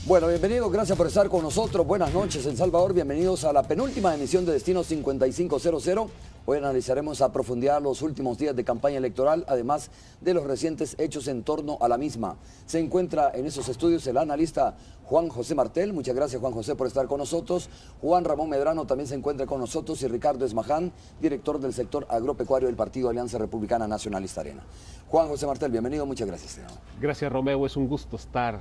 Bueno, bienvenidos, gracias por estar con nosotros. Buenas noches, El Salvador. Bienvenidos a la penúltima emisión de Destino 5500. Hoy analizaremos a profundidad los últimos días de campaña electoral, además de los recientes hechos en torno a la misma. Se encuentra en esos estudios el analista Juan José Martel. Muchas gracias, Juan José, por estar con nosotros. Juan Ramón Medrano también se encuentra con nosotros y Ricardo Esmaján, director del sector agropecuario del Partido Alianza Republicana Nacionalista Arena. Juan José Martel, bienvenido, muchas gracias. Gracias, Romeo, es un gusto estar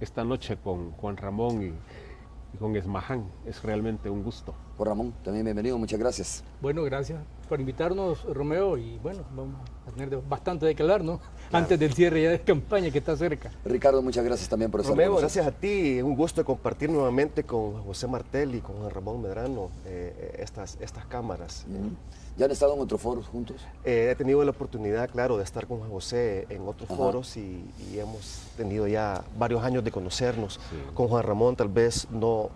esta noche con Juan Ramón y con Esmaján. Es realmente un gusto. Juan Ramón, también bienvenido, muchas gracias. Bueno, gracias por invitarnos, Romeo, y bueno, vamos a tener bastante de que hablar, ¿no? Claro. Antes del cierre ya de campaña que está cerca. Ricardo, muchas gracias también por estar Romeo, gracias a ti, es un gusto compartir nuevamente con José Martel y con Juan Ramón Medrano estas cámaras. ¿Ya han estado en otros foros juntos? He tenido la oportunidad, claro, de estar con Juan José en otros foros y hemos tenido ya varios años de conocernos. Sí. Con Juan Ramón tal vez no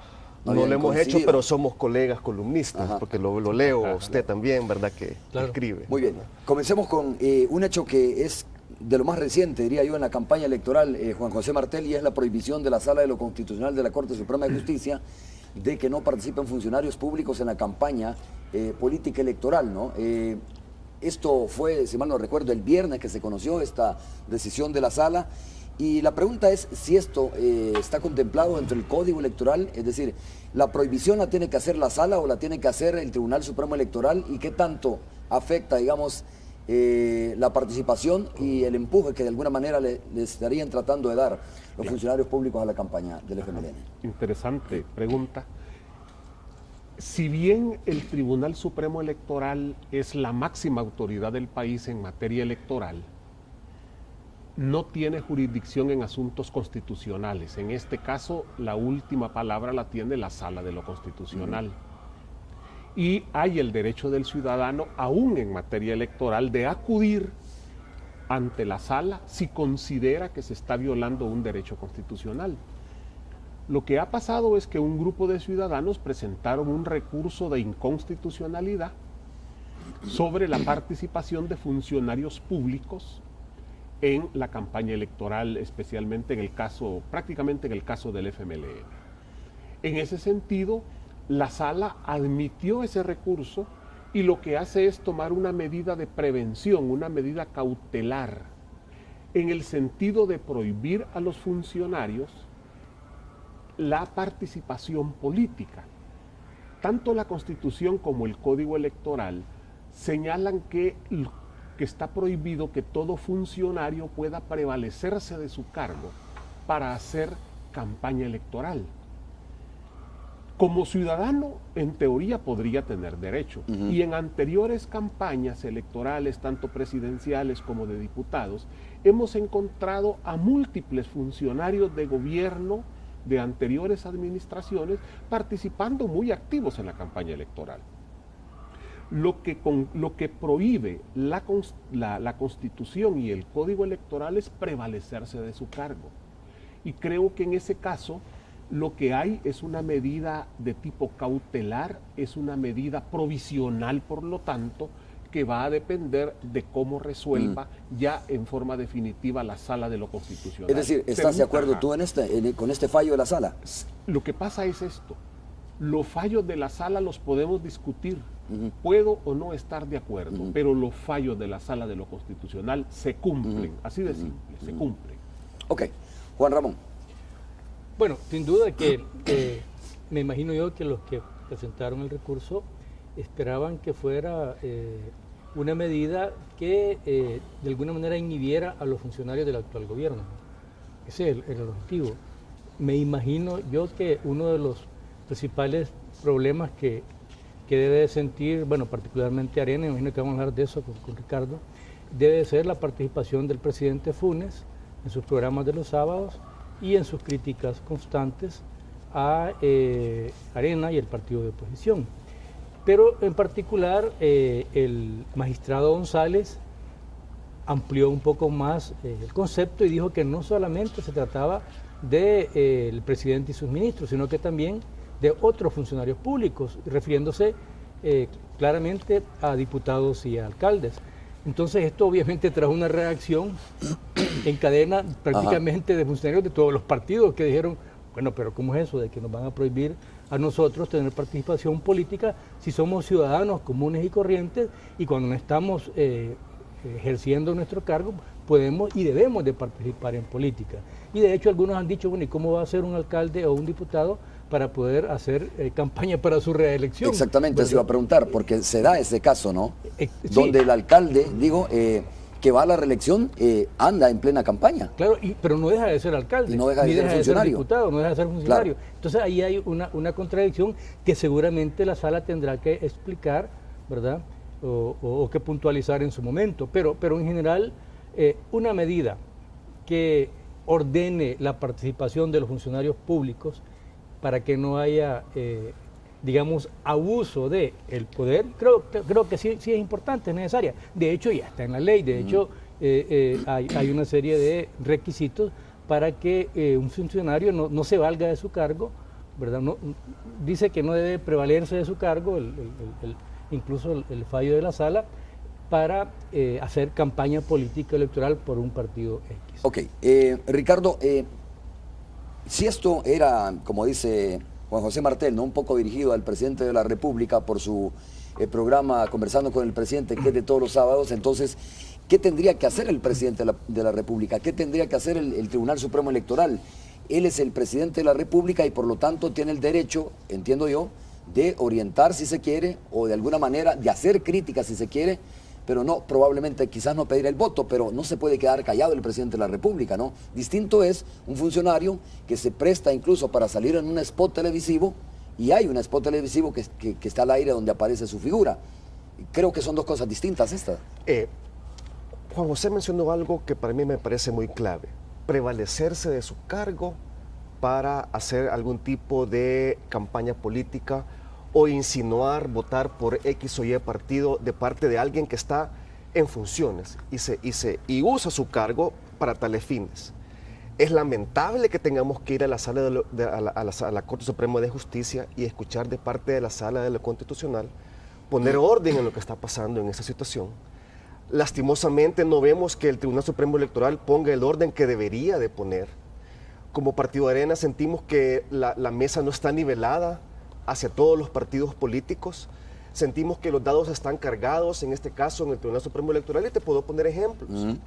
lo hemos hecho, pero somos colegas columnistas, porque lo leo a usted también, ¿verdad? Que escribe. Muy bien, comencemos con un hecho que es de lo más reciente, diría yo, en la campaña electoral, Juan José Martel, y es la prohibición de la Sala de lo Constitucional de la Corte Suprema de Justicia de que no participen funcionarios públicos en la campaña política electoral, ¿no? Esto fue, si mal no recuerdo, el viernes que se conoció esta decisión de la Sala. Y la pregunta es si esto está contemplado dentro del Código Electoral, es decir, ¿la prohibición la tiene que hacer la Sala o la tiene que hacer el Tribunal Supremo Electoral? ¿Y qué tanto afecta, digamos, la participación y el empuje que de alguna manera le estarían tratando de dar los funcionarios públicos a la campaña del FMLN? Interesante pregunta. Si bien el Tribunal Supremo Electoral es la máxima autoridad del país en materia electoral, no tiene jurisdicción en asuntos constitucionales. En este caso, la última palabra la tiene la Sala de lo Constitucional. Y hay el derecho del ciudadano, aún en materia electoral, de acudir ante la Sala si considera que se está violando un derecho constitucional. Lo que ha pasado es que un grupo de ciudadanos presentaron un recurso de inconstitucionalidad sobre la participación de funcionarios públicos en la campaña electoral, especialmente en el caso, prácticamente en el caso del FMLN. En ese sentido, la Sala admitió ese recurso y lo que hace es tomar una medida de prevención, una medida cautelar, en el sentido de prohibir a los funcionarios la participación política. Tanto la Constitución como el Código Electoral señalan que está prohibido que todo funcionario pueda prevalecerse de su cargo para hacer campaña electoral. Como ciudadano, en teoría, podría tener derecho. Y en anteriores campañas electorales, tanto presidenciales como de diputados, hemos encontrado a múltiples funcionarios de gobierno de anteriores administraciones participando muy activos en la campaña electoral. Lo que prohíbe la Constitución y el Código Electoral es prevalecerse de su cargo. Y creo que en ese caso lo que hay es una medida de tipo cautelar, es una medida provisional, por lo tanto, que va a depender de cómo resuelva ya en forma definitiva la Sala de lo Constitucional. Es decir, ¿estás de acuerdo tú con este fallo de la Sala? Lo que pasa es esto. Los fallos de la Sala los podemos discutir. Puedo o no estar de acuerdo, pero los fallos de la Sala de lo Constitucional se cumplen, así de simple, se cumplen. Ok, Juan Ramón. Bueno, sin duda que me imagino yo que los que presentaron el recurso esperaban que fuera una medida que de alguna manera inhibiera a los funcionarios del actual gobierno. Ese es el objetivo. Me imagino yo que uno de los principales problemas que debe sentir, bueno, particularmente Arena, imagino que vamos a hablar de eso con Ricardo, debe ser la participación del presidente Funes en sus programas de los sábados y en sus críticas constantes a Arena y el partido de oposición. Pero en particular el magistrado González amplió un poco más el concepto y dijo que no solamente se trataba del presidente y sus ministros, sino que también de otros funcionarios públicos, refiriéndose claramente a diputados y a alcaldes. Entonces esto obviamente trajo una reacción en cadena prácticamente de funcionarios de todos los partidos que dijeron, Bueno, pero ¿cómo es eso de que nos van a prohibir a nosotros tener participación política si somos ciudadanos comunes y corrientes y cuando no estamos ejerciendo nuestro cargo podemos y debemos de participar en política? Y de hecho algunos han dicho, bueno, ¿y cómo va a ser un alcalde o un diputado para poder hacer campaña para su reelección? Exactamente, ¿verdad? se iba a preguntar, porque se da ese caso, ¿no? Sí. Donde el alcalde, que va a la reelección, anda en plena campaña. Claro, pero no deja de ser alcalde, Y no deja de ni ser deja de ser funcionario. diputado, no deja de ser funcionario. Claro. Entonces ahí hay una contradicción que seguramente la sala tendrá que explicar, ¿verdad? O que puntualizar en su momento. Pero en general, una medida que ordene la participación de los funcionarios públicos para que no haya, digamos, abuso del poder, creo que sí es importante, es necesaria. De hecho, ya está en la ley, de hecho, hay una serie de requisitos para que un funcionario no se valga de su cargo, ¿verdad? Dice que no debe prevalecerse de su cargo, incluso el fallo de la sala, para hacer campaña política electoral por un partido X. Ok, Ricardo, si esto era, como dice Juan José Martel, ¿no?, un poco dirigido al presidente de la República por su programa Conversando con el Presidente, que es de todos los sábados, entonces, ¿qué tendría que hacer el presidente de la República? ¿Qué tendría que hacer el Tribunal Supremo Electoral? Él es el presidente de la República y por lo tanto tiene el derecho, entiendo yo, de orientar si se quiere o de alguna manera de hacer críticas si se quiere, pero no, probablemente quizás no pedir el voto, pero no se puede quedar callado el presidente de la República, ¿no? Distinto es un funcionario que se presta incluso para salir en un spot televisivo, y hay un spot televisivo que está al aire donde aparece su figura. Creo que son dos cosas distintas estas. Juan José mencionó algo que para mí me parece muy clave: prevalecerse de su cargo para hacer algún tipo de campaña política o insinuar votar por X o Y partido de parte de alguien que está en funciones y usa su cargo para tales fines. Es lamentable que tengamos que ir a la sala a la Corte Suprema de Justicia y escuchar de parte de la Sala de lo Constitucional poner orden en lo que está pasando en esa situación. Lastimosamente no vemos que el Tribunal Supremo Electoral ponga el orden que debería de poner. Como Partido Arena sentimos que la mesa no está nivelada hacia todos los partidos políticos. Sentimos que los dados están cargados, en este caso en el Tribunal Supremo Electoral, y te puedo poner ejemplos.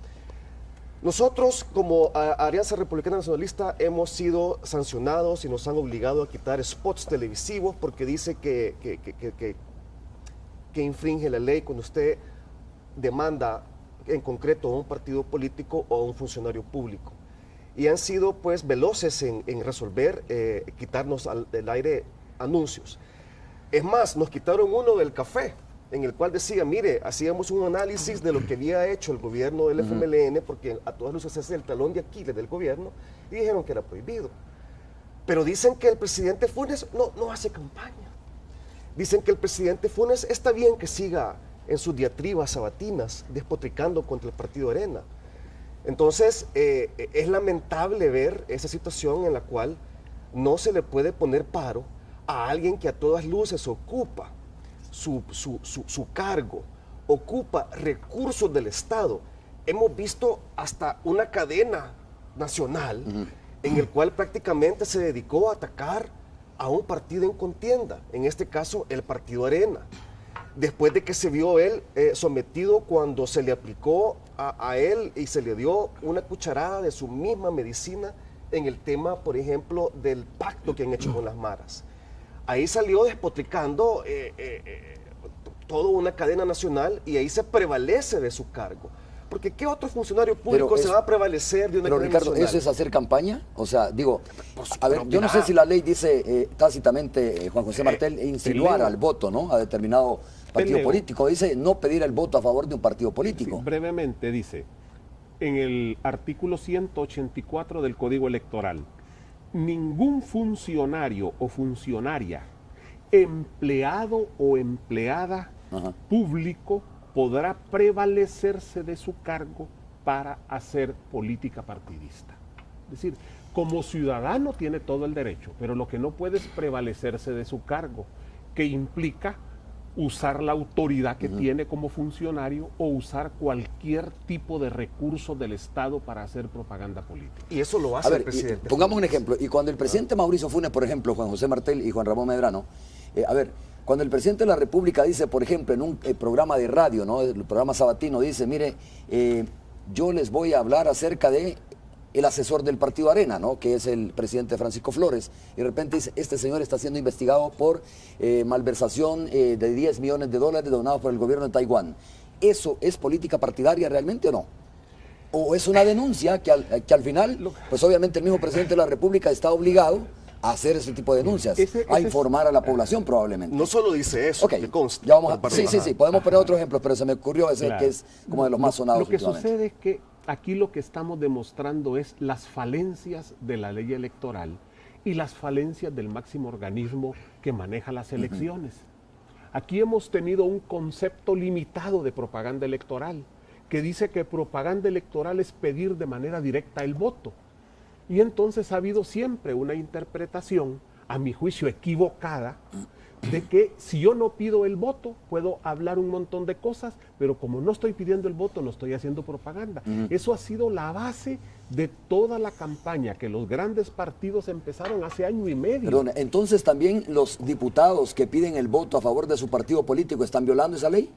Nosotros, como Alianza Republicana Nacionalista, hemos sido sancionados y nos han obligado a quitar spots televisivos porque dice que infringe la ley cuando usted demanda en concreto a un partido político o a un funcionario público. Y han sido pues veloces en resolver, quitarnos del aire anuncios. Es más, nos quitaron uno del café, en el cual decía, mire, hacíamos un análisis de lo que había hecho el gobierno del FMLN, porque a todas luces es el talón de Aquiles del gobierno, y dijeron que era prohibido. Pero dicen que el presidente Funes no hace campaña. Dicen que el presidente Funes está bien que siga en sus diatribas sabatinas, despotricando contra el Partido Arena. Entonces, es lamentable ver esa situación en la cual no se le puede poner paro a alguien que a todas luces ocupa su cargo, ocupa recursos del Estado. Hemos visto hasta una cadena nacional en el cual prácticamente se dedicó a atacar a un partido en contienda, en este caso el Partido Arena, después de que se vio él sometido cuando se le aplicó a él y se le dio una cucharada de su misma medicina en el tema, por ejemplo, del pacto que han hecho con las maras. Ahí salió despotricando toda una cadena nacional y ahí se prevalece de su cargo. Porque ¿qué otro funcionario público se va a prevalecer de una cadena Ricardo, nacional? ¿eso es hacer campaña? O sea, digo, a ver, pero yo no mira, sé si la ley dice tácitamente, Juan José Martel, insinuar al voto, ¿no?, a determinado partido político. Dice no pedir el voto a favor de un partido político. Sí, brevemente dice, en el artículo 184 del Código Electoral, ningún funcionario o funcionaria, empleado o empleada público podrá prevalecerse de su cargo para hacer política partidista. Es decir, como ciudadano tiene todo el derecho, pero lo que no puede es prevalecerse de su cargo, que implica usar la autoridad que tiene como funcionario o usar cualquier tipo de recurso del Estado para hacer propaganda política. Y eso lo hace el presidente. Pongamos un ejemplo. Y cuando el presidente Mauricio Funes, por ejemplo, Juan José Martel y Juan Ramón Medrano, cuando el presidente de la República dice, por ejemplo, en un programa de radio, ¿no?, el programa sabatino, dice, mire, yo les voy a hablar acerca de el asesor del partido Arena, ¿no?, que es el presidente Francisco Flores, y de repente dice, este señor está siendo investigado por malversación de $10 millones donados por el gobierno de Taiwán. ¿Eso es política partidaria realmente o no? ¿O es una denuncia que al final, pues obviamente el mismo presidente de la República está obligado a hacer ese tipo de denuncias, a informar a la población probablemente? No solo dice eso, okay, que consta. Ya vamos sí, podemos poner otro ejemplo, pero se me ocurrió ese que es como de los más sonados. Lo que sucede es que aquí lo que estamos demostrando es las falencias de la ley electoral y las falencias del máximo organismo que maneja las elecciones. Aquí hemos tenido un concepto limitado de propaganda electoral, que dice que propaganda electoral es pedir de manera directa el voto. Y entonces ha habido siempre una interpretación, a mi juicio equivocada, de que si yo no pido el voto, puedo hablar un montón de cosas, pero como no estoy pidiendo el voto, no estoy haciendo propaganda. Eso ha sido la base de toda la campaña que los grandes partidos empezaron hace año y medio. Perdón, entonces también los diputados que piden el voto a favor de su partido político están violando esa ley.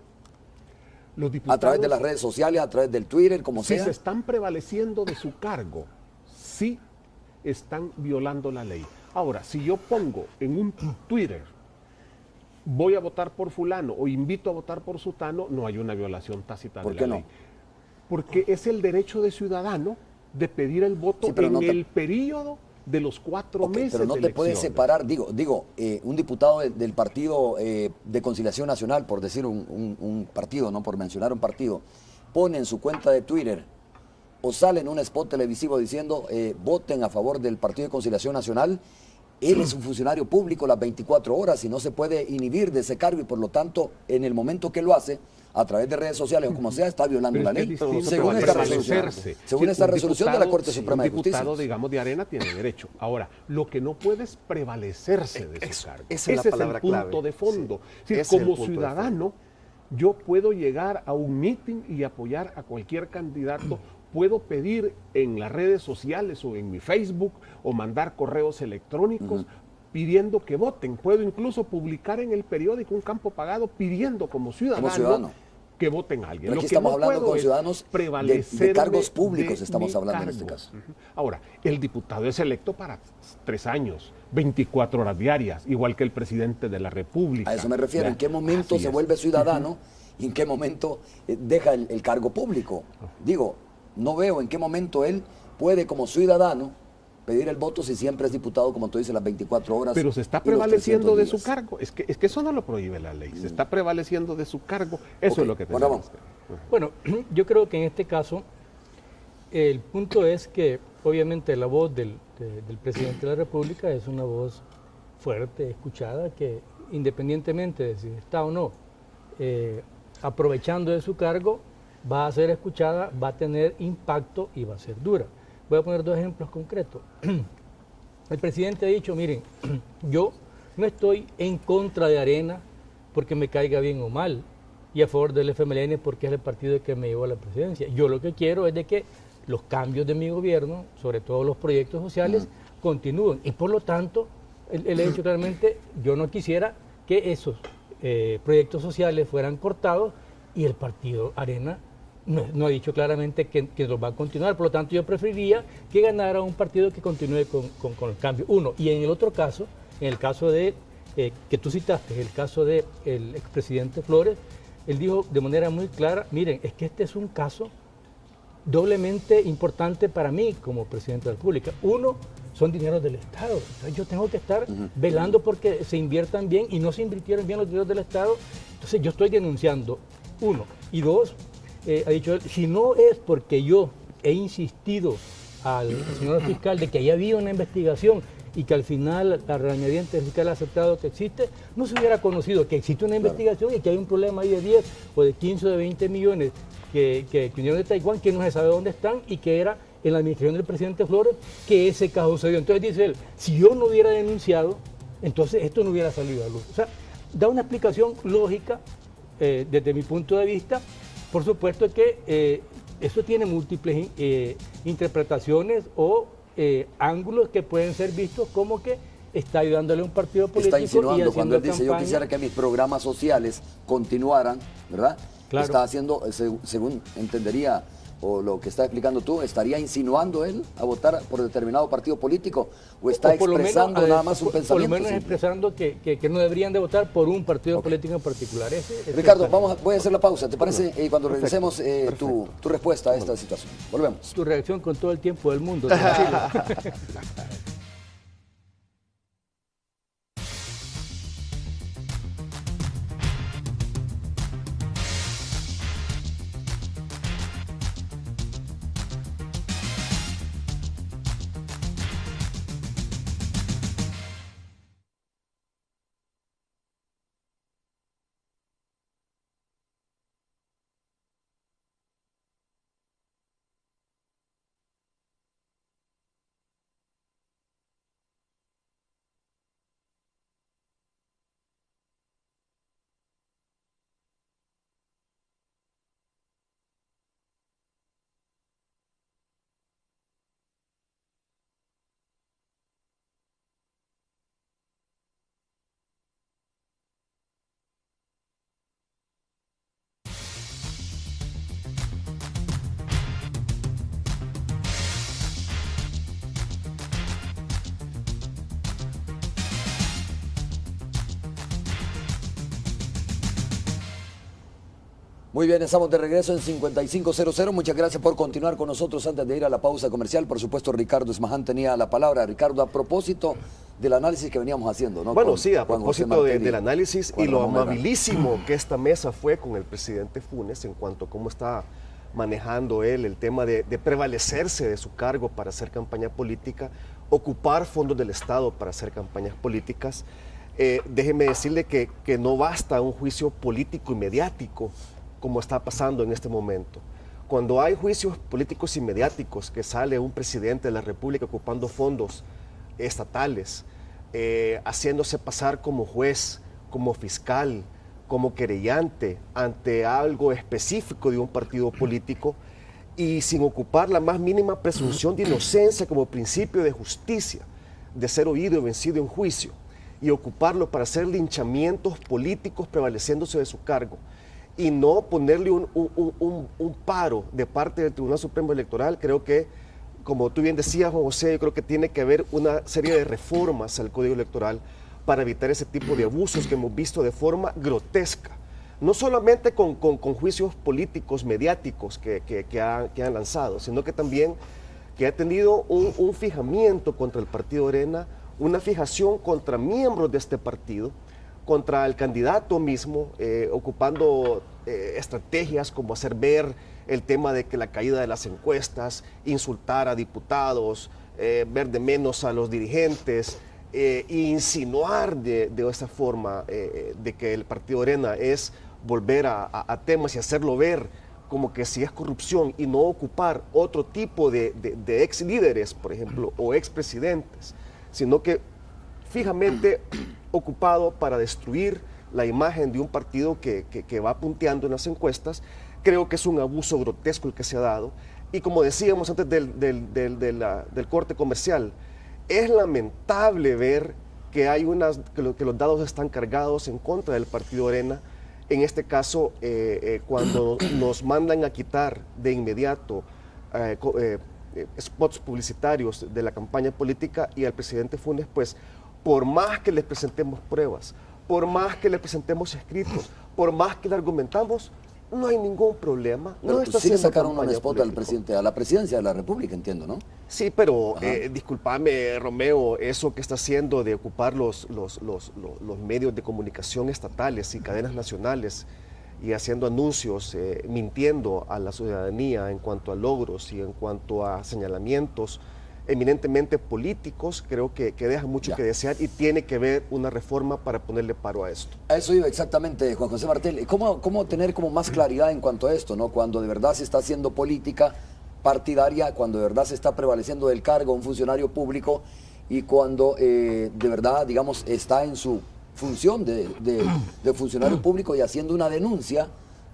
Los diputados, a través de las redes sociales, a través del Twitter, como sea. Si se están prevaleciendo de su cargo, sí están violando la ley. Ahora, si yo pongo en un Twitter, voy a votar por fulano o invito a votar por sutano, no hay una violación tácita de la ley. Porque es el derecho de ciudadano de pedir el voto en el periodo de los 4 meses pero no de te puedes separar, un diputado del partido de Conciliación Nacional, por decir un partido, no por mencionar un partido, pone en su cuenta de Twitter o sale en un spot televisivo diciendo voten a favor del Partido de Conciliación Nacional. Él es un funcionario público las 24 horas y no se puede inhibir de ese cargo, y por lo tanto, en el momento que lo hace, a través de redes sociales o como sea, está violando la ley. Según esta resolución de la Corte Suprema de Justicia. Un diputado, digamos, de Arena tiene derecho. Ahora, lo que no puede es prevalecerse de su cargo. Ese es el punto de fondo. Como ciudadano, yo puedo llegar a un meeting y apoyar a cualquier candidato. Puedo pedir en las redes sociales o en mi Facebook o mandar correos electrónicos pidiendo que voten. Puedo incluso publicar en el periódico un campo pagado pidiendo como ciudadano que voten a alguien. Pero aquí Lo que estamos no hablando puedo con ciudadanos de cargos públicos, estamos hablando en este caso. Ahora, el diputado es electo para 3 años, 24 horas diarias, igual que el presidente de la República. A eso me refiero. ¿En qué momento se vuelve ciudadano y en qué momento deja el cargo público? No veo en qué momento él puede como ciudadano pedir el voto si siempre es diputado, como tú dices, las 24 horas. Pero se está prevaleciendo de su cargo. Es que eso no lo prohíbe la ley. Se está prevaleciendo de su cargo. Eso es lo que tenemos. Bueno, yo creo que en este caso el punto es que obviamente la voz del presidente de la República es una voz fuerte, escuchada, que independientemente de si está o no aprovechando de su cargo, va a ser escuchada, va a tener impacto y va a ser dura. Voy a poner 2 ejemplos concretos. El presidente ha dicho, miren, yo no estoy en contra de Arena porque me caiga bien o mal, y a favor del FMLN porque es el partido que me llevó a la presidencia. Yo lo que quiero es de que los cambios de mi gobierno, sobre todo los proyectos sociales, continúen. Y por lo tanto, él ha dicho claramente, yo no quisiera que esos proyectos sociales fueran cortados, y el partido Arena no ha dicho claramente que los va a continuar. Por lo tanto, yo preferiría que ganara un partido que continúe con el cambio. Uno. Y en el otro caso, en el caso de que tú citaste, el caso del expresidente Flores, él dijo de manera muy clara, miren, es que este es un caso doblemente importante para mí como presidente de la República. Uno, son dineros del Estado. Entonces, yo tengo que estar velando porque se inviertan bien, y no se invirtieron bien los dineros del Estado. Entonces, yo estoy denunciando. Uno. Y dos, ha dicho él, si no es porque yo he insistido al señor fiscal de que haya habido una investigación y que al final la regañadientes fiscal ha aceptado que existe, no se hubiera conocido que existe una investigación y que hay un problema ahí de 10 o de 15 o de 20 millones que vinieron de Taiwán, que no se sabe dónde están, y que era en la administración del presidente Flores que ese caso se dio. Entonces dice él, si yo no hubiera denunciado, entonces esto no hubiera salido a luz. O sea, da una explicación lógica desde mi punto de vista. Por supuesto que eso tiene múltiples interpretaciones o ángulos que pueden ser vistos como que está ayudándole a un partido político. Está insinuando y cuando él dice, yo campaña. quisiera que mis programas sociales continuaran, ¿verdad? Claro. Está haciendo, según entendería, o lo que está explicando tú, ¿estaría insinuando él a votar por determinado partido político? ¿O está expresando nada más un pensamiento? Por lo menos simple? expresando que no deberían de votar por un partido político en particular. Ricardo, voy a hacer la pausa, ¿te parece? Y cuando regresemos, tu respuesta a esta situación. Volvemos. Tu reacción con todo el tiempo del mundo. Tranquilo. Muy bien, estamos de regreso en 5500. Muchas gracias por continuar con nosotros. Antes de ir a la pausa comercial, por supuesto, Ricardo Esmaján tenía la palabra. Ricardo, a propósito del análisis que veníamos haciendo, ¿no? Bueno, con sí, a Juan José propósito Martelli, del análisis Juan y lo Ramón Medrano. amabilísimo que esta mesa fue con el presidente Funes en cuanto a cómo está manejando él el tema de prevalecerse de su cargo para hacer campaña política, ocupar fondos del Estado para hacer campañas políticas. Déjeme decirle que no basta un juicio político y mediático como está pasando en este momento. Cuando hay juicios políticos y mediáticos, que sale un presidente de la República ocupando fondos estatales, haciéndose pasar como juez, como fiscal, como querellante ante algo específico de un partido político y sin ocupar la más mínima presunción de inocencia como principio de justicia, de ser oído y vencido en juicio, y ocuparlo para hacer linchamientos políticos prevaleciéndose de su cargo, y no ponerle un paro de parte del Tribunal Supremo Electoral. Creo que, como tú bien decías, Juan José, yo creo que tiene que haber una serie de reformas al Código Electoral para evitar ese tipo de abusos que hemos visto de forma grotesca. No solamente con juicios políticos, mediáticos que han lanzado, sino que también que ha tenido un fijamiento contra el Partido Arena, una fijación contra miembros de este partido, contra el candidato mismo, ocupando estrategias como hacer ver el tema de que la caída de las encuestas, insultar a diputados, ver de menos a los dirigentes, e insinuar de esa forma de que el Partido Arena es volver a temas y hacerlo ver como que si es corrupción y no ocupar otro tipo de ex líderes, por ejemplo, o ex presidentes, sino que fijamente ocupado para destruir la imagen de un partido que va punteando en las encuestas. Creo que es un abuso grotesco el que se ha dado. Y como decíamos antes del corte comercial, es lamentable ver que que los dados están cargados en contra del Partido Arena. En este caso, cuando nos mandan a quitar de inmediato spots publicitarios de la campaña política y al presidente Funes, pues por más que les presentemos pruebas, por más que le presentemos escritos, por más que le argumentamos, no hay ningún problema. Pero no está sí le haciendo sacaron un campaña spot al política. presidente, a la presidencia de la República, entiendo, ¿no? Sí, pero discúlpame, Romeo, eso que está haciendo de ocupar los medios de comunicación estatales y cadenas nacionales y haciendo anuncios, mintiendo a la ciudadanía en cuanto a logros y en cuanto a señalamientos eminentemente políticos, creo que deja mucho que desear y tiene que haber una reforma para ponerle paro a esto. A eso iba exactamente, Juan José Martelli. ¿Cómo tener como más claridad en cuanto a esto, ¿no? Cuando de verdad se está haciendo política partidaria, cuando de verdad se está prevaleciendo del cargo un funcionario público y cuando de verdad, digamos, está en su función de funcionario público y haciendo una denuncia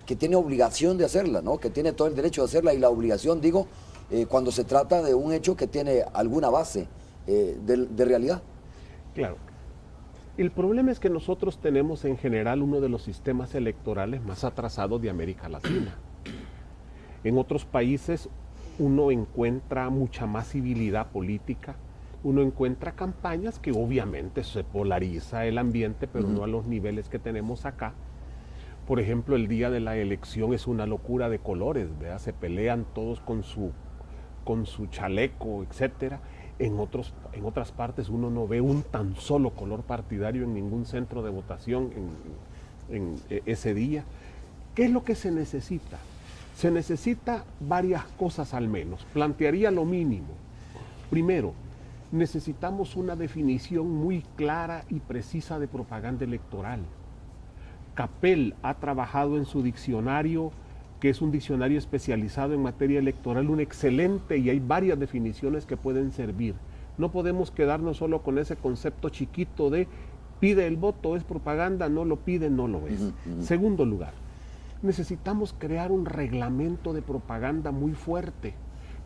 que tiene obligación de hacerla, ¿no? Que tiene todo el derecho de hacerla y la obligación, digo, cuando se trata de un hecho que tiene alguna base de realidad. Claro. El problema es que nosotros tenemos en general uno de los sistemas electorales más atrasados de América Latina. En otros países uno encuentra mucha más civilidad política, uno encuentra campañas que obviamente se polariza el ambiente, pero no a los niveles que tenemos acá. Por ejemplo, el día de la elección es una locura de colores, ¿verdad? Se pelean todos con su chaleco, etcétera. En otras partes uno no ve un tan solo color partidario en ningún centro de votación en ese día. ¿Qué es lo que se necesita? Se necesita varias cosas al menos. Plantearía lo mínimo. Primero, necesitamos una definición muy clara y precisa de propaganda electoral. Capel ha trabajado en su diccionario, que es un diccionario especializado en materia electoral, un excelente, y hay varias definiciones que pueden servir. No podemos quedarnos solo con ese concepto chiquito de pide el voto, es propaganda, no lo pide, no lo es. Segundo lugar, necesitamos crear un reglamento de propaganda muy fuerte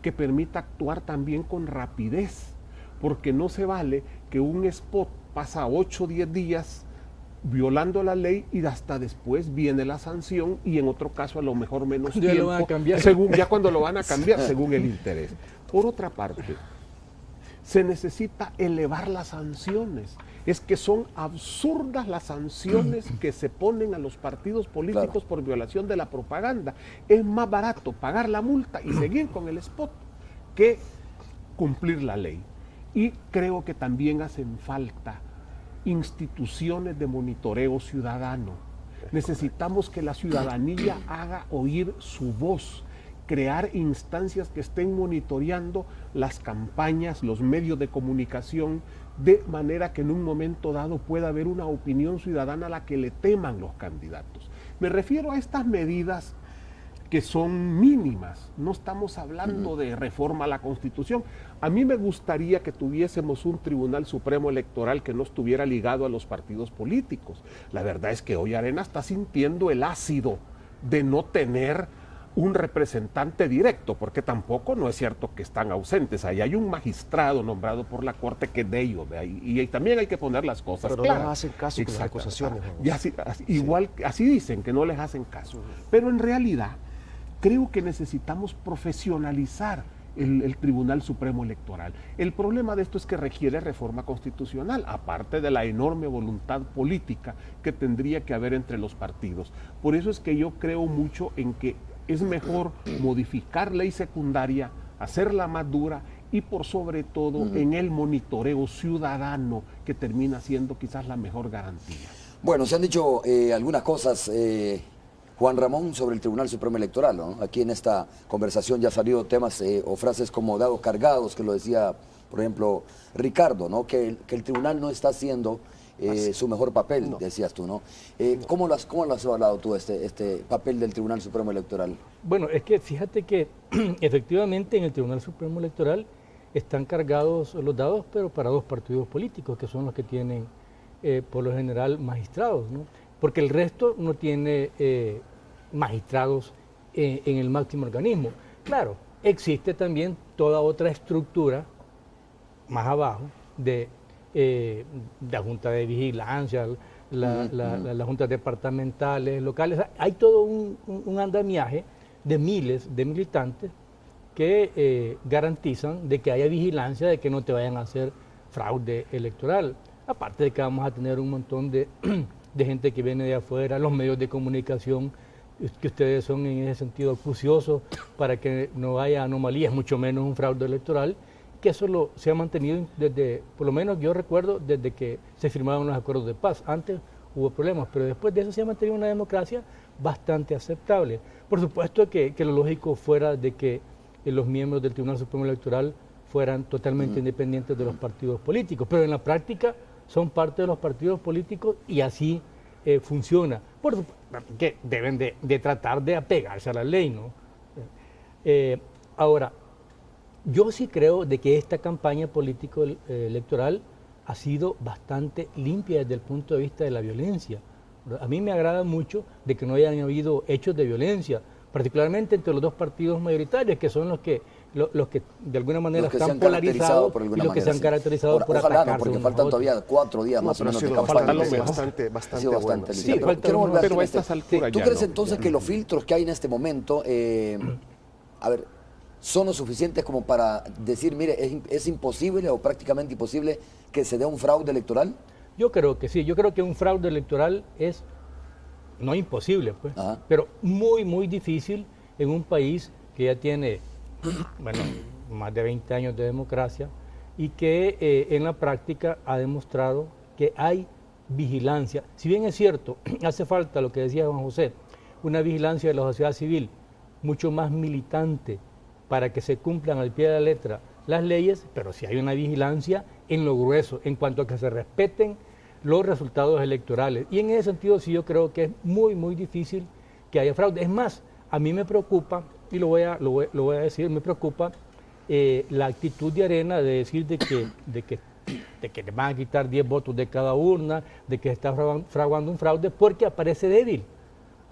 que permita actuar también con rapidez, porque no se vale que un spot pasa 8 o 10 días violando la ley y hasta después viene la sanción y en otro caso a lo mejor menos ya tiempo, lo van a cambiar. ya cuando lo van a cambiar según el interés. Por otra parte, se necesita elevar las sanciones. Es que son absurdas las sanciones que se ponen a los partidos políticos por violación de la propaganda. Es más barato pagar la multa y seguir con el spot que cumplir la ley. Y creo que también hacen falta instituciones de monitoreo ciudadano. Necesitamos que la ciudadanía haga oír su voz, crear instancias que estén monitoreando las campañas, los medios de comunicación, de manera que en un momento dado pueda haber una opinión ciudadana a la que le teman los candidatos. Me refiero a estas medidas que son mínimas, no estamos hablando de reforma a la Constitución. A mí me gustaría que tuviésemos un Tribunal Supremo Electoral que no estuviera ligado a los partidos políticos. La verdad es que hoy Arena está sintiendo el ácido de no tener un representante directo, porque tampoco no es cierto que están ausentes. Ahí hay un magistrado nombrado por la Corte que es de ellos, y también hay que poner las cosas pero claras. no les hacen caso con las acusaciones. Igual, así dicen, que no les hacen caso. Pero en realidad creo que necesitamos profesionalizar el Tribunal Supremo Electoral. El problema de esto es que requiere reforma constitucional, aparte de la enorme voluntad política que tendría que haber entre los partidos. Por eso es que yo creo mucho en que es mejor modificar ley secundaria, hacerla más dura y por sobre todo en el monitoreo ciudadano, que termina siendo quizás la mejor garantía. Bueno, se han dicho algunas cosas, Juan Ramón, sobre el Tribunal Supremo Electoral, ¿no? Aquí en esta conversación ya han salido temas o frases como dados cargados, que lo decía, por ejemplo, Ricardo, ¿no? Que el tribunal no está haciendo su mejor papel, decías tú, ¿no? ¿Cómo lo has hablado tú, este papel del Tribunal Supremo Electoral? Bueno, es que fíjate que efectivamente en el Tribunal Supremo Electoral están cargados los dados, pero para 2 partidos políticos, que son los que tienen por lo general magistrados, ¿no? Porque el resto no tiene magistrados en el máximo organismo. Claro, existe también toda otra estructura más abajo de la Junta de Vigilancia, las juntas departamentales, locales. Hay todo un andamiaje de miles de militantes que garantizan de que haya vigilancia, de que no te vayan a hacer fraude electoral. Aparte de que vamos a tener un montón de gente que viene de afuera, los medios de comunicación, que ustedes son en ese sentido acuciosos para que no haya anomalías, mucho menos un fraude electoral, que eso se ha mantenido desde, por lo menos yo recuerdo, desde que se firmaron los acuerdos de paz. Antes hubo problemas, pero después de eso se ha mantenido una democracia bastante aceptable. Por supuesto que lo lógico fuera de que los miembros del Tribunal Supremo Electoral fueran totalmente independientes de los partidos políticos, pero en la práctica son parte de los partidos políticos y así funciona. Por supuesto que deben de tratar de apegarse a la ley, ¿no? Ahora, yo sí creo de que esta campaña político electoral ha sido bastante limpia desde el punto de vista de la violencia. A mí me agrada mucho de que no hayan habido hechos de violencia, particularmente entre los dos partidos mayoritarios, que son los que de alguna manera están polarizados y los que se han caracterizado por ojalá atacarse no, porque unos faltan a otros. todavía 4 días más o menos de falta campaña. bastante bueno. Sí, Sí, pero quiero volver pero a a estas alturas ¿Tú ya crees no, entonces ya que no. los filtros que hay en este momento, a ver, son lo suficientes como para decir, mire, es imposible o prácticamente imposible que se dé un fraude electoral? Yo creo que sí, yo creo que un fraude electoral es no imposible, pues, Ajá. pero muy, muy difícil en un país que ya tiene, bueno, más de 20 años de democracia y que en la práctica ha demostrado que hay vigilancia. Si bien es cierto, hace falta, lo que decía Juan José, una vigilancia de la sociedad civil mucho más militante para que se cumplan al pie de la letra las leyes, pero si hay una vigilancia en lo grueso, en cuanto a que se respeten los resultados electorales. Y en ese sentido sí yo creo que es muy, muy difícil que haya fraude. Es más, a mí me preocupa, y lo voy a decir, me preocupa la actitud de Arena de decir de que le van a quitar 10 votos de cada urna, de que se está fraguando un fraude, porque aparece débil.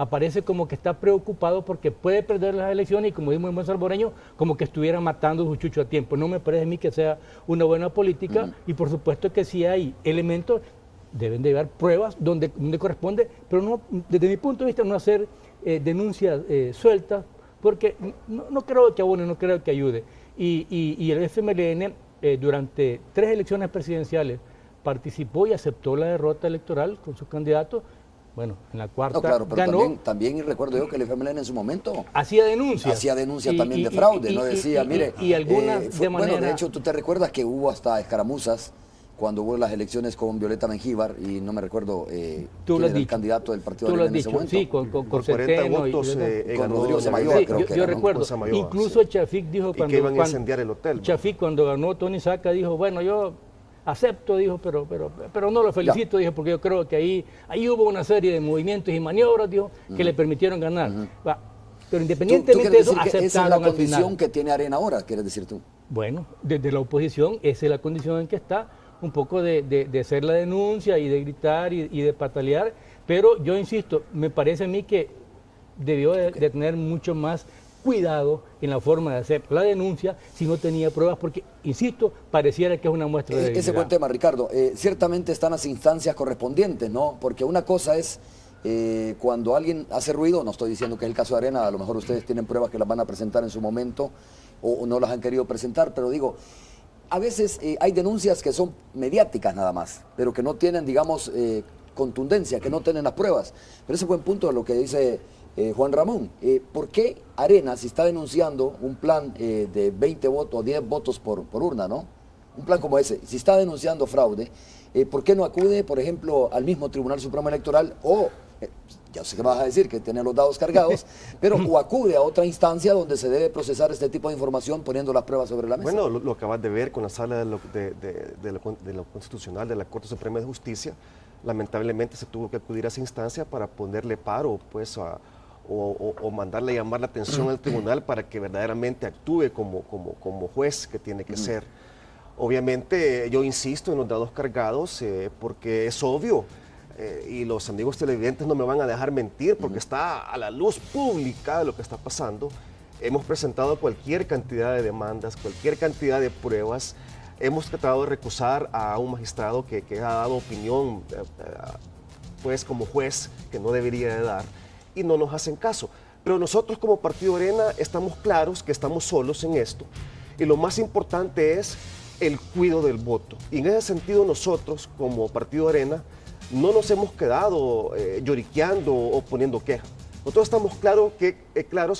Aparece como que está preocupado porque puede perder las elecciones y, como dice muy buen salvadoreño, como que estuviera matando su chucho a tiempo. No me parece a mí que sea una buena política y por supuesto que si hay elementos, deben de llevar pruebas donde corresponde, pero no, desde mi punto de vista, no hacer denuncias sueltas, porque no creo que abone, no creo que ayude. Y el FMLN durante 3 elecciones presidenciales participó y aceptó la derrota electoral con sus candidatos. Bueno, en la cuarta claro, pero ganó. también recuerdo yo que el FMLN en su momento Hacía denuncias. hacía denuncia también de fraude, ¿no? Decía, mire... Y algunas de manera... Bueno, de hecho, tú te recuerdas que hubo hasta escaramuzas cuando hubo las elecciones con Violeta Mengíbar, y no me recuerdo quién era el candidato del partido Tú lo has en ese dicho, momento. sí, con 40 votos con ganó Rodrigo Samayoa, Samayoa, creo que yo era, ¿no? recuerdo, Con Samayoa, incluso sí. Chafik dijo Y que iban a incendiar el hotel. Chafik cuando ganó Tony Saca dijo, bueno, yo acepto, dijo, pero no lo felicito, dijo, porque yo creo que ahí hubo una serie de movimientos y maniobras, dijo, que le permitieron ganar. Va, pero independientemente de eso, esa es la aceptaron al condición final. que tiene Arena ahora, quieres decir tú. Bueno, desde la oposición, esa es la condición en que está, un poco de hacer la denuncia y de gritar y de patalear, pero yo insisto, me parece a mí que debió de tener mucho más cuidado en la forma de hacer la denuncia si no tenía pruebas, porque, insisto, pareciera que es una muestra de debilidad. Ese buen tema, Ricardo. Ciertamente están las instancias correspondientes, ¿no? Porque una cosa es cuando alguien hace ruido, no estoy diciendo que es el caso de Arena, a lo mejor ustedes tienen pruebas que las van a presentar en su momento o no las han querido presentar, pero digo, a veces hay denuncias que son mediáticas nada más, pero que no tienen, digamos, contundencia, que no tienen las pruebas. Pero ese es buen punto de lo que dice Juan Ramón. ¿Por qué Arena, si está denunciando un plan de 20 votos o 10 votos por urna, ¿no? Un plan como ese, si está denunciando fraude, ¿por qué no acude, por ejemplo, al mismo Tribunal Supremo Electoral o, ya sé que vas a decir que tiene los dados cargados, pero o acude a otra instancia donde se debe procesar este tipo de información poniendo las pruebas sobre la mesa? Bueno, lo acabas de ver con la sala de lo constitucional de la Corte Suprema de Justicia. Lamentablemente se tuvo que acudir a esa instancia para ponerle paro, pues, o mandarle llamar la atención al tribunal para que verdaderamente actúe como juez que tiene que ser. Obviamente yo insisto en los dados cargados porque es obvio, y los amigos televidentes no me van a dejar mentir porque está a la luz pública de lo que está pasando. Hemos presentado cualquier cantidad de demandas, cualquier cantidad de pruebas. Hemos tratado de recusar a un magistrado que ha dado opinión pues como juez que no debería de dar y no nos hacen caso. Pero nosotros como Partido Arena estamos claros que estamos solos en esto y lo más importante es el cuidado del voto. Y en ese sentido nosotros como Partido Arena no nos hemos quedado lloriqueando o poniendo queja. Nosotros estamos claros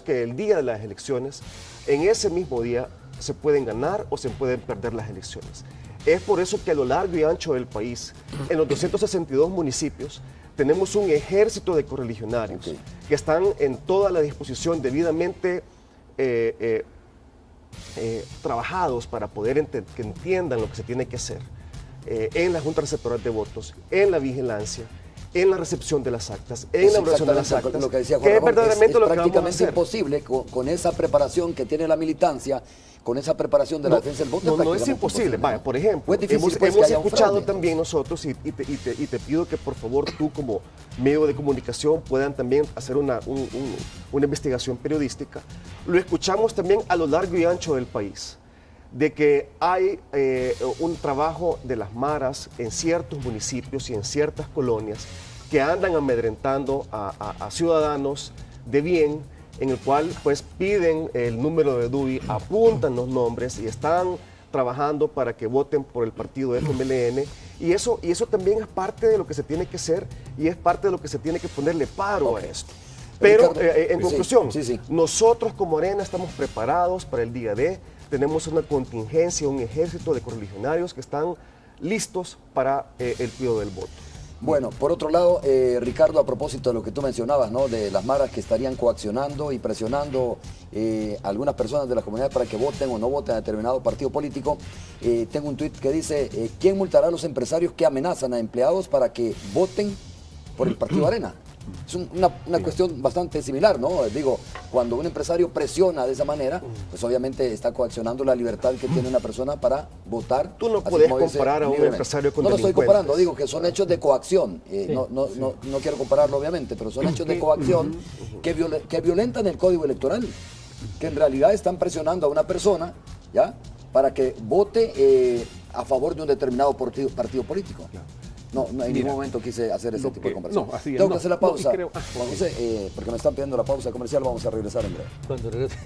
que el día de las elecciones, en ese mismo día, se pueden ganar o se pueden perder las elecciones. Es por eso que a lo largo y ancho del país, en los 262 municipios, tenemos un ejército de correligionarios que están en toda la disposición debidamente trabajados para poder que entiendan lo que se tiene que hacer en la Junta Receptora de Votos, en la vigilancia, en la recepción de las actas, en la evaluación de las actas, lo que decía Juan Ramón, verdaderamente es lo que vamos a prácticamente hacer. imposible con esa preparación que tiene la militancia, con esa preparación de la defensa del voto no es prácticamente imposible. Vaya, por ejemplo, Pues es difícil, pues, que hemos haya un escuchado fraude. también nosotros y te pido que por favor tú como medio de comunicación puedan también hacer una investigación periodística. Lo escuchamos también a lo largo y ancho del país, de que hay un trabajo de las maras en ciertos municipios y en ciertas colonias que andan amedrentando a ciudadanos de bien, en el cual pues piden el número de DUI, apuntan los nombres y están trabajando para que voten por el partido FMLN, y eso también es parte de lo que se tiene que hacer y es parte de lo que se tiene que ponerle paro a esto. Pero Ricardo, en conclusión, sí. nosotros como Arena estamos preparados para el día D, tenemos una contingencia, un ejército de correligionarios que están listos para el cuidado del voto. Bueno, por otro lado, Ricardo, a propósito de lo que tú mencionabas, ¿no? De las maras que estarían coaccionando y presionando a algunas personas de la comunidad para que voten o no voten a determinado partido político, tengo un tuit que dice, ¿quién multará a los empresarios que amenazan a empleados para que voten por el partido Arena? Es una cuestión bastante similar, ¿no? Digo, cuando un empresario presiona de esa manera, pues obviamente está coaccionando la libertad que tiene una persona para votar. Tú no así puedes como dice, comparar a un libremente. empresario con No lo estoy delincuentes. comparando, digo que son hechos de coacción. No quiero compararlo, obviamente, pero son hechos de coacción que violentan el Código Electoral, que en realidad están presionando a una persona, ¿ya?, para que vote a favor de un determinado partido político. No, en ningún momento quise hacer ese tipo de conversación. no, así es, Tengo no, que hacer la no, pausa. y creo- Juan José, porque me están pidiendo la pausa comercial, vamos a regresar en breve. Cuando regrese.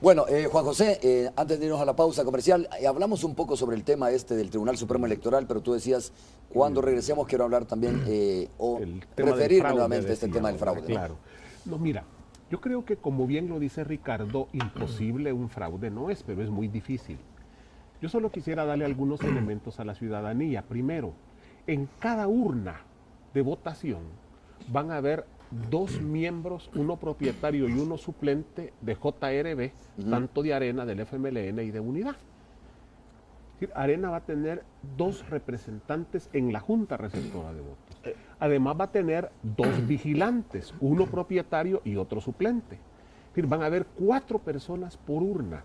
Bueno, Juan José, antes de irnos a la pausa comercial, hablamos un poco sobre el tema este del Tribunal Supremo Electoral, pero tú decías, cuando regresemos quiero hablar también o El tema del referir fraude, nuevamente este decía, tema del fraude. ¿no? Claro. No, mira, yo creo que como bien lo dice Ricardo, imposible un fraude no es, pero es muy difícil. Yo solo quisiera darle algunos elementos a la ciudadanía. Primero, en cada urna de votación van a haber 2 miembros, uno propietario y uno suplente de JRB, tanto de Arena, del FMLN y de Unidad. Es decir, Arena va a tener 2 representantes en la Junta Receptora de Votos. Además va a tener 2 vigilantes, uno propietario y otro suplente. Es decir, van a haber 4 personas por urna.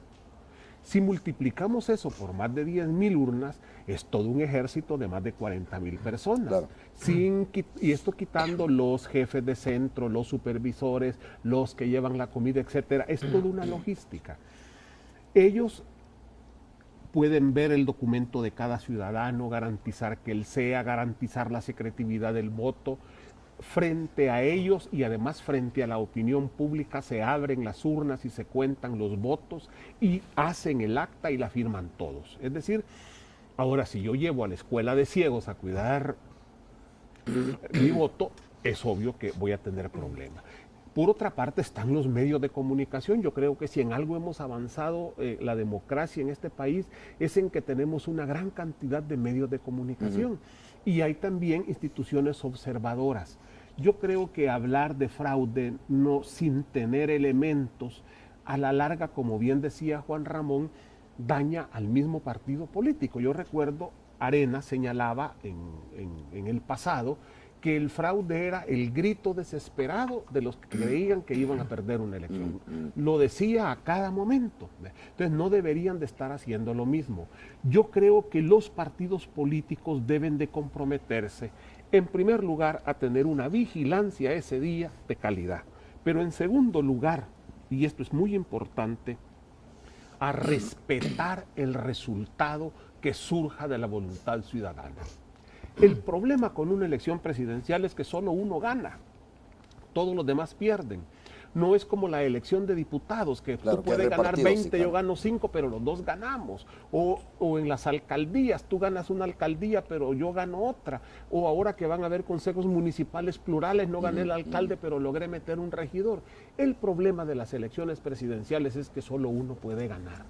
Si multiplicamos eso por más de 10.000 urnas, es todo un ejército de más de 40.000 personas. Claro. Y esto quitando los jefes de centro, los supervisores, los que llevan la comida, etcétera. Es toda una logística. Ellos pueden ver el documento de cada ciudadano, garantizar que él sea, garantizar la secretividad del voto. Frente a ellos y además frente a la opinión pública se abren las urnas y se cuentan los votos y hacen el acta y la firman todos. Es decir, ahora si yo llevo a la escuela de ciegos a cuidar mi voto, es obvio que voy a tener problemas. Por otra parte están los medios de comunicación. Yo creo que si en algo hemos avanzado la democracia en este país es en que tenemos una gran cantidad de medios de comunicación. Y hay también instituciones observadoras. Yo creo que hablar de fraude sin tener elementos, a la larga, como bien decía Juan Ramón, daña al mismo partido político. Yo recuerdo, Arena señalaba en el pasado que el fraude era el grito desesperado de los que creían que iban a perder una elección. Lo decía a cada momento. Entonces no deberían de estar haciendo lo mismo. Yo creo que los partidos políticos deben de comprometerse, en primer lugar, a tener una vigilancia ese día de calidad. Pero en segundo lugar, y esto es muy importante, a respetar el resultado que surja de la voluntad ciudadana. El problema con una elección presidencial es que solo uno gana, todos los demás pierden. No es como la elección de diputados, que claro, tú puedes ganar 20, sí, claro. Yo gano 5, pero los dos ganamos. O en las alcaldías, tú ganas una alcaldía, pero yo gano otra. O ahora que van a haber consejos municipales plurales, no gané el alcalde, pero logré meter un regidor. El problema de las elecciones presidenciales es que solo uno puede ganar,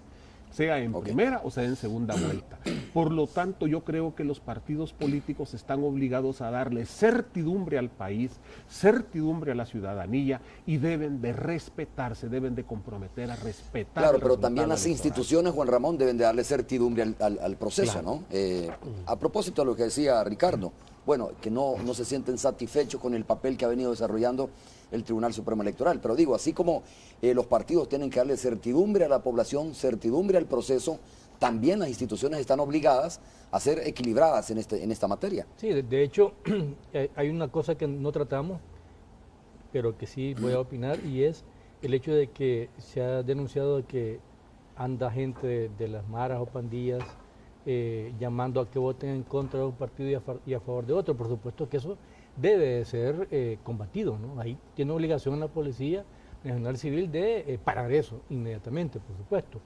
sea en primera o sea en segunda vuelta. Por lo tanto, yo creo que los partidos políticos están obligados a darle certidumbre al país, certidumbre a la ciudadanía, y deben de respetarse, deben de comprometer a respetar. Claro, pero también las instituciones, Juan Ramón, deben de darle certidumbre al proceso, claro, ¿no? A propósito de lo que decía Ricardo, bueno, que no se sienten satisfechos con el papel que ha venido desarrollando el Tribunal Supremo Electoral. Pero digo, así como los partidos tienen que darle certidumbre a la población, certidumbre al proceso, también las instituciones están obligadas a ser equilibradas en esta materia. Sí, de hecho, hay una cosa que no tratamos, pero que sí voy a opinar, y es el hecho de que se ha denunciado que anda gente de las maras o pandillas llamando a que voten en contra de un partido y a favor de otro. Por supuesto que eso debe de ser combatido, ¿no? Ahí tiene obligación la Policía Nacional Civil de parar eso inmediatamente, por supuesto.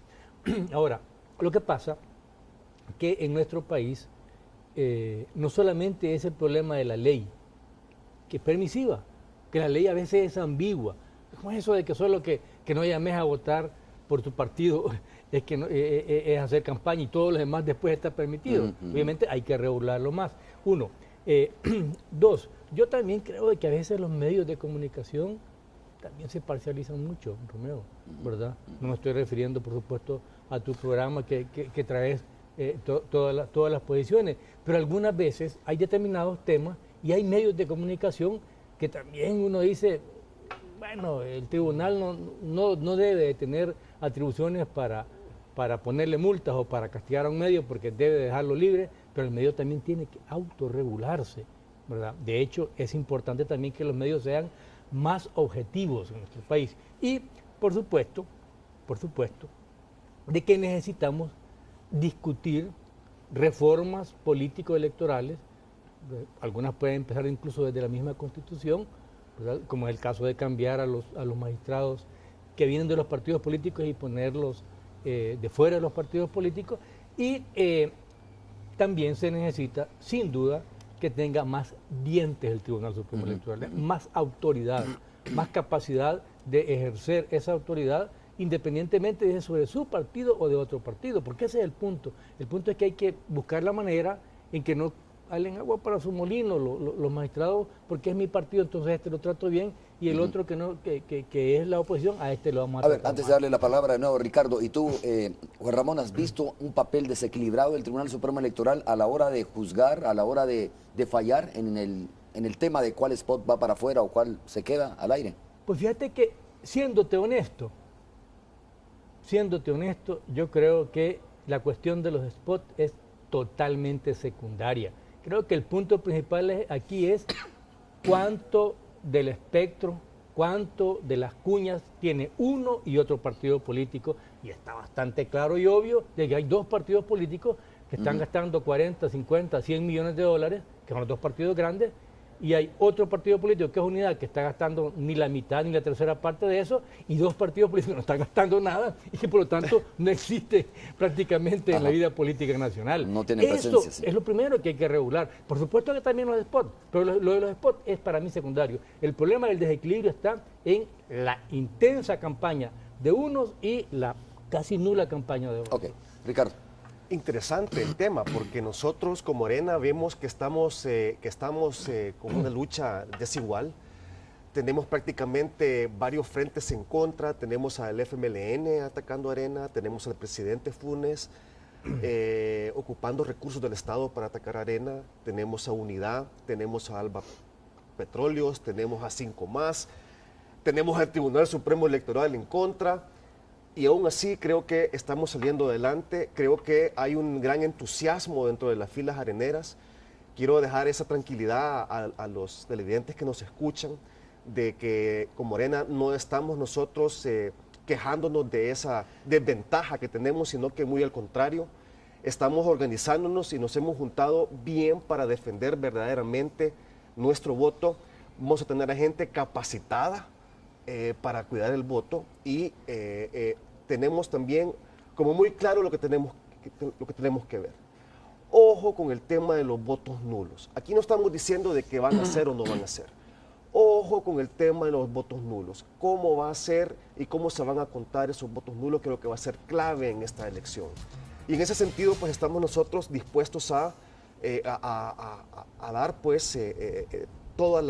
Ahora, lo que pasa que en nuestro país no solamente es el problema de la ley, que es permisiva, que la ley a veces es ambigua. ¿Cómo es eso de que solo que no llames a votar por tu partido es que no, es hacer campaña y todo lo demás después está permitido? Obviamente hay que regularlo más. Uno. Dos, yo también creo que a veces los medios de comunicación también se parcializan mucho, Romeo, ¿verdad? No me estoy refiriendo, por supuesto, a tu programa que traes todas las posiciones, pero algunas veces hay determinados temas y hay medios de comunicación que también uno dice, bueno, el tribunal no debe de tener atribuciones para ponerle multas o para castigar a un medio, porque debe dejarlo libre, pero el medio también tiene que autorregularse, ¿verdad? De hecho, es importante también que los medios sean más objetivos en nuestro país. Y, por supuesto, de que necesitamos discutir reformas político-electorales, algunas pueden empezar incluso desde la misma Constitución, ¿verdad? Como es el caso de cambiar a los magistrados que vienen de los partidos políticos y ponerlos de fuera de los partidos políticos, y también se necesita, sin duda, que tenga más dientes el Tribunal Supremo Electoral, más autoridad, más capacidad de ejercer esa autoridad independientemente de sobre su partido o de otro partido, porque ese es el punto. El punto es que hay que buscar la manera en que no halen agua para su molino los magistrados, porque es mi partido, entonces este lo trato bien, y el otro que es la oposición, a este lo vamos a tratar ver, antes mal. de darle la palabra de nuevo, Ricardo, y tú, Juan Ramón, ¿has visto un papel desequilibrado del Tribunal Supremo Electoral a la hora de juzgar, a la hora de fallar en el tema de cuál spot va para afuera o cuál se queda al aire? Pues fíjate que, siéndote honesto, yo creo que la cuestión de los spots es totalmente secundaria. Creo que el punto principal aquí es cuánto del espectro, cuánto de las cuñas tiene uno y otro partido político, y está bastante claro y obvio de que hay dos partidos políticos que están gastando 40, 50, 100 millones de dólares, que son los dos partidos grandes, y hay otro partido político que es Unidad, que está gastando ni la mitad ni la tercera parte de eso, y dos partidos políticos que no están gastando nada y que por lo tanto no existe prácticamente en la vida política nacional. No tiene presencia. Sí. Es lo primero que hay que regular. Por supuesto que también los spots, pero lo de los spots es para mí secundario. El problema del desequilibrio está en la intensa campaña de unos y la casi nula campaña de otros. Ok, Ricardo. Interesante el tema, porque nosotros como Arena vemos que estamos con una lucha desigual. Tenemos prácticamente varios frentes en contra. Tenemos al FMLN atacando a Arena, tenemos al presidente Funes ocupando recursos del Estado para atacar a Arena, tenemos a Unidad, tenemos a Alba Petróleos, tenemos a 5 más, tenemos al Tribunal Supremo Electoral en contra, y aún así creo que estamos saliendo adelante, creo que hay un gran entusiasmo dentro de las filas areneras. Quiero dejar esa tranquilidad a los televidentes que nos escuchan, de que con Morena no estamos nosotros quejándonos de esa desventaja que tenemos, sino que muy al contrario, estamos organizándonos y nos hemos juntado bien para defender verdaderamente nuestro voto. Vamos a tener a gente capacitada para cuidar el voto y tenemos también como muy claro lo que tenemos que ver. Ojo con el tema de los votos nulos. Aquí no estamos diciendo de que van a ser o no van a ser. Ojo con el tema de los votos nulos. ¿Cómo va a ser y cómo se van a contar esos votos nulos? Creo que va a ser clave en esta elección. Y en ese sentido, pues estamos nosotros dispuestos a dar pues toda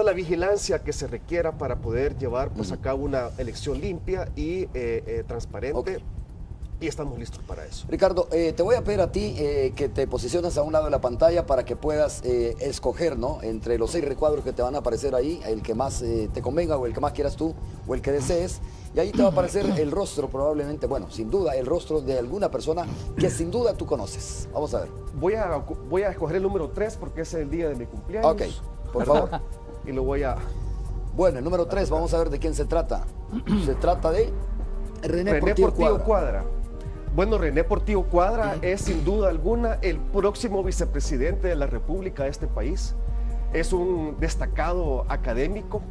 la vigilancia que se requiera para poder llevar pues a cabo una elección limpia y transparente. Okay. Y estamos listos para eso. Ricardo, te voy a pedir a ti que te posiciones a un lado de la pantalla para que puedas escoger, ¿no?, entre los 6 recuadros que te van a aparecer ahí, el que más te convenga o el que más quieras tú o el que desees. Y ahí te va a aparecer el rostro probablemente, bueno, sin duda, el rostro de alguna persona que sin duda tú conoces. Vamos a ver. Voy a escoger el número 3 porque es el día de mi cumpleaños. Ok, por favor. Y lo voy a... Bueno, el número 3, vamos a ver de quién se trata. Se trata de René Portillo Cuadra. Bueno, René Portillo Cuadra es sin duda alguna el próximo vicepresidente de la República de este país. Es un destacado académico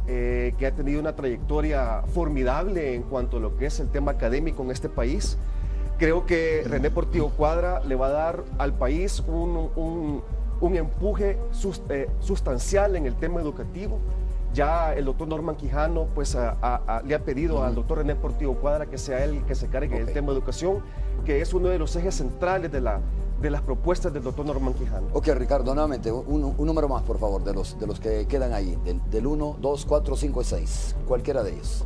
que ha tenido una trayectoria formidable en cuanto a lo que es el tema académico en este país. Creo que René Portillo Cuadra le va a dar al país un empuje sustancial en el tema educativo. Ya el doctor Norman Quijano pues, le ha pedido al doctor René Portillo Cuadra que sea él que se cargue del tema de educación, que es uno de los ejes centrales de las propuestas del doctor Norman Quijano. Ok, Ricardo, nuevamente, un número más, por favor, de los que quedan ahí, del 1, 2, 4, 5 y 6, cualquiera de ellos.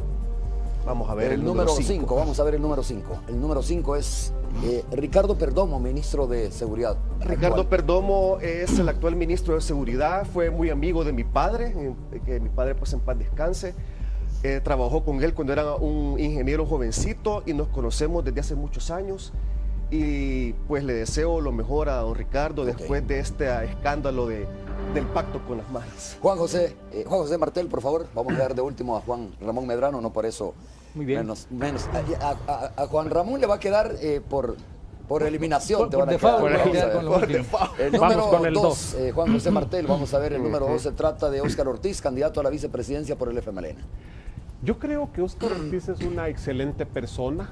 Vamos a ver el número 5, vamos a ver el número 5. El número 5 es Ricardo Perdomo, ministro de Seguridad. Ricardo Perdomo es el actual ministro de Seguridad, fue muy amigo de mi padre, que mi padre pues en paz descanse. Trabajó con él cuando era un ingeniero jovencito y nos conocemos desde hace muchos años. Y pues le deseo lo mejor a don Ricardo después de este escándalo del pacto con las maras. Juan José Martel, por favor, vamos a dar de último a Juan Ramón Medrano, no por eso. Muy bien. Menos. A Juan Ramón le va a quedar por eliminación. Por default, el número 2, Juan José Martel, vamos a ver, el número 2 se trata de Óscar Ortiz, candidato a la vicepresidencia por el FMLN. Yo creo que Óscar Ortiz es una excelente persona,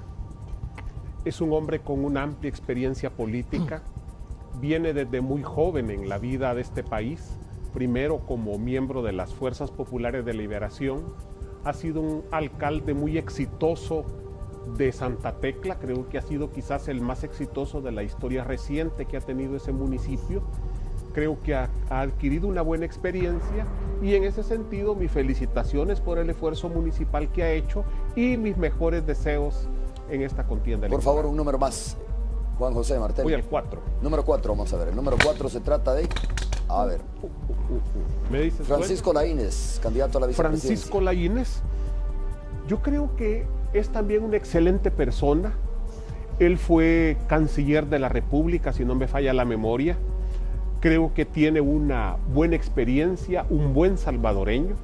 es un hombre con una amplia experiencia política, viene desde muy joven en la vida de este país, primero como miembro de las Fuerzas Populares de Liberación, ha sido un alcalde muy exitoso de Santa Tecla, creo que ha sido quizás el más exitoso de la historia reciente que ha tenido ese municipio. Creo que ha adquirido una buena experiencia y en ese sentido mis felicitaciones por el esfuerzo municipal que ha hecho y mis mejores deseos en esta contienda electoral. Por favor, un número más, Juan José Martel. Voy al 4. Número 4, vamos a ver. El número 4 se trata de... A ver. ¿Me dices, Francisco Laínez, candidato a la vicepresidencia. Francisco Laínez, yo creo que es también una excelente persona. Él fue canciller de la República, si no me falla la memoria. Creo que tiene una buena experiencia, un buen salvadoreño.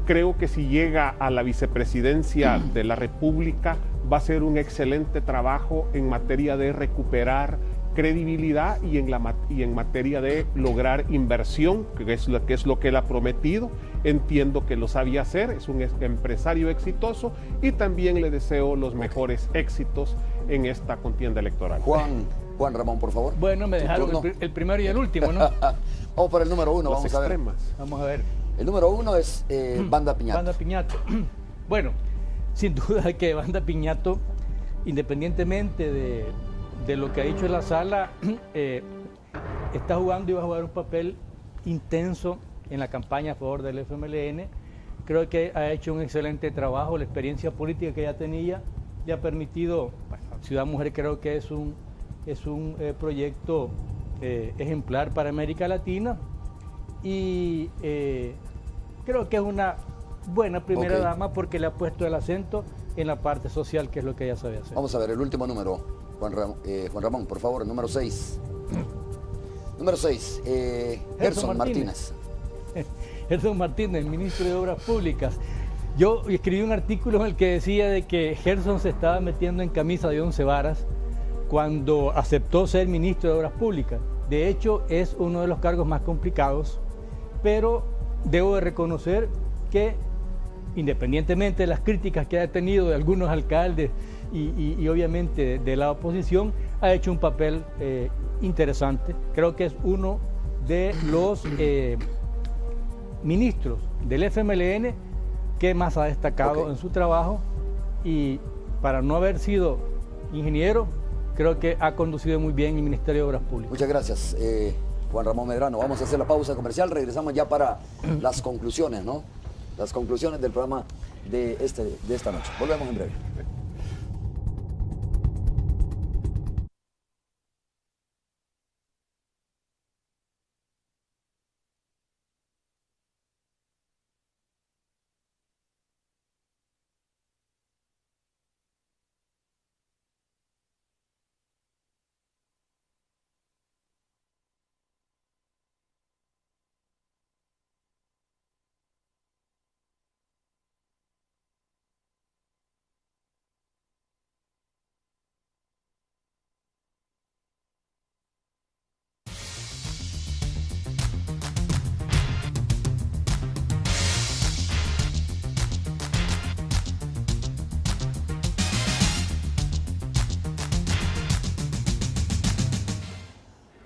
Creo que si llega a la vicepresidencia de la República va a hacer un excelente trabajo en materia de recuperar credibilidad y en materia de lograr inversión, que es lo que él ha prometido. Entiendo que lo sabía hacer, es un empresario exitoso y también le deseo los mejores éxitos en esta contienda electoral. Juan Ramón, por favor. Bueno, me dejaron el primero y el último, ¿no? Vamos por el número 1, vamos a ver. Vamos a ver. El número 1 es Banda Piñato. Banda Piñato. Bueno, sin duda que Banda Piñato, independientemente de lo que ha dicho en la sala, está jugando y va a jugar un papel intenso en la campaña a favor del FMLN. Creo que ha hecho un excelente trabajo, la experiencia política que ya tenía ya ha permitido, bueno, Ciudad Mujer creo que es un proyecto ejemplar para América Latina y creo que es una buena primera Ok. dama porque le ha puesto el acento en la parte social, que es lo que ella sabe hacer. Vamos a ver el último número, Juan Ramón, por favor, el número 6. Número 6, Gerson Martínez. Gerson Martínez, ministro de Obras Públicas. Yo escribí un artículo en el que decía de que Gerson se estaba metiendo en camisa de 11 varas cuando aceptó ser ministro de Obras Públicas. De hecho, es uno de los cargos más complicados, pero debo de reconocer que, independientemente de las críticas que ha tenido de algunos alcaldes y obviamente de la oposición, ha hecho un papel interesante. Creo que es uno de los ministros del FMLN que más ha destacado en su trabajo, y para no haber sido ingeniero, creo que ha conducido muy bien el Ministerio de Obras Públicas. Muchas gracias, Juan Ramón Medrano. Vamos a hacer la pausa comercial, regresamos ya para las conclusiones, ¿no? Las conclusiones del programa de esta noche. Volvemos en breve.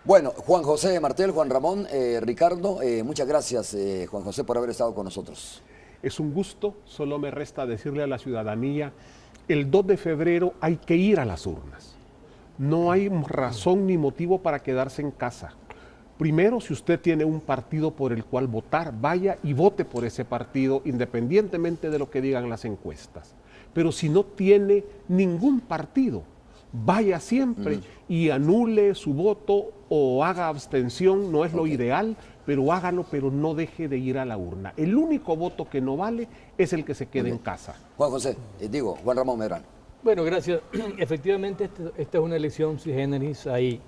Bueno, Juan José Martel, Juan Ramón, Ricardo, muchas gracias, Juan José, por haber estado con nosotros. Es un gusto, solo me resta decirle a la ciudadanía, el 2 de febrero hay que ir a las urnas. No hay razón ni motivo para quedarse en casa. Primero, si usted tiene un partido por el cual votar, vaya y vote por ese partido, independientemente de lo que digan las encuestas. Pero si no tiene ningún partido, vaya siempre y anule su voto o haga abstención, no es lo ideal, pero hágalo, pero no deje de ir a la urna. El único voto que no vale es el que se quede en casa. Juan José, Juan Ramón Medrano. Bueno, gracias. Efectivamente, esta es una elección sui generis. Hay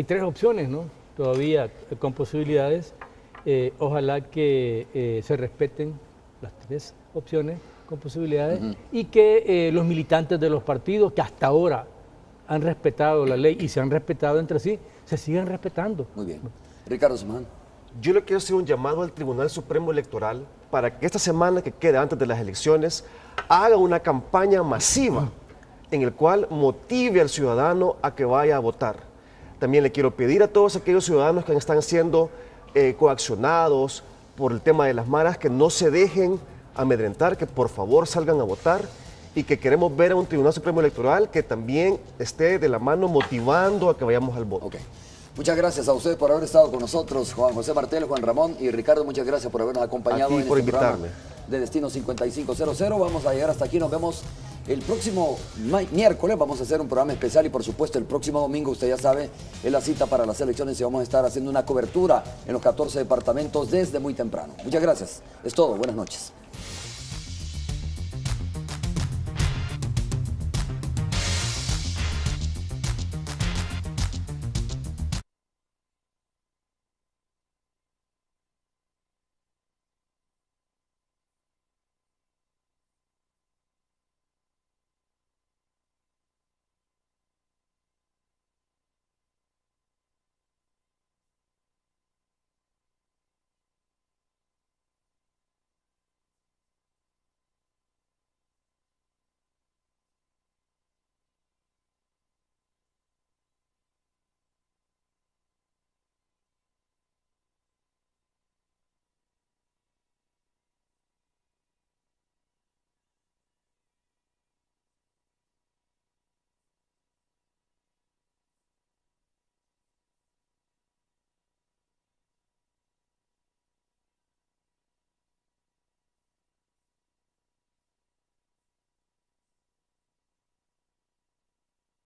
3 opciones, ¿no? Todavía con posibilidades. Ojalá que se respeten las 3 opciones con posibilidades y que los militantes de los partidos que hasta ahora han respetado la ley y se han respetado entre sí, se sigan respetando. Muy bien. Ricardo Sumán. Yo le quiero hacer un llamado al Tribunal Supremo Electoral para que esta semana que queda antes de las elecciones haga una campaña masiva en el cual motive al ciudadano a que vaya a votar. También le quiero pedir a todos aquellos ciudadanos que están siendo coaccionados por el tema de las maras que no se dejen amedrentar, que por favor salgan a votar, y que queremos ver a un Tribunal Supremo Electoral que también esté de la mano motivando a que vayamos al voto. Okay. Muchas gracias a ustedes por haber estado con nosotros, Juan José Martel, Juan Ramón y Ricardo. Muchas gracias por habernos acompañado en este programa de Destino 5500. Vamos a llegar hasta aquí, nos vemos el próximo miércoles. Vamos a hacer un programa especial y por supuesto el próximo domingo, usted ya sabe, es la cita para las elecciones y vamos a estar haciendo una cobertura en los 14 departamentos desde muy temprano. Muchas gracias, es todo, buenas noches.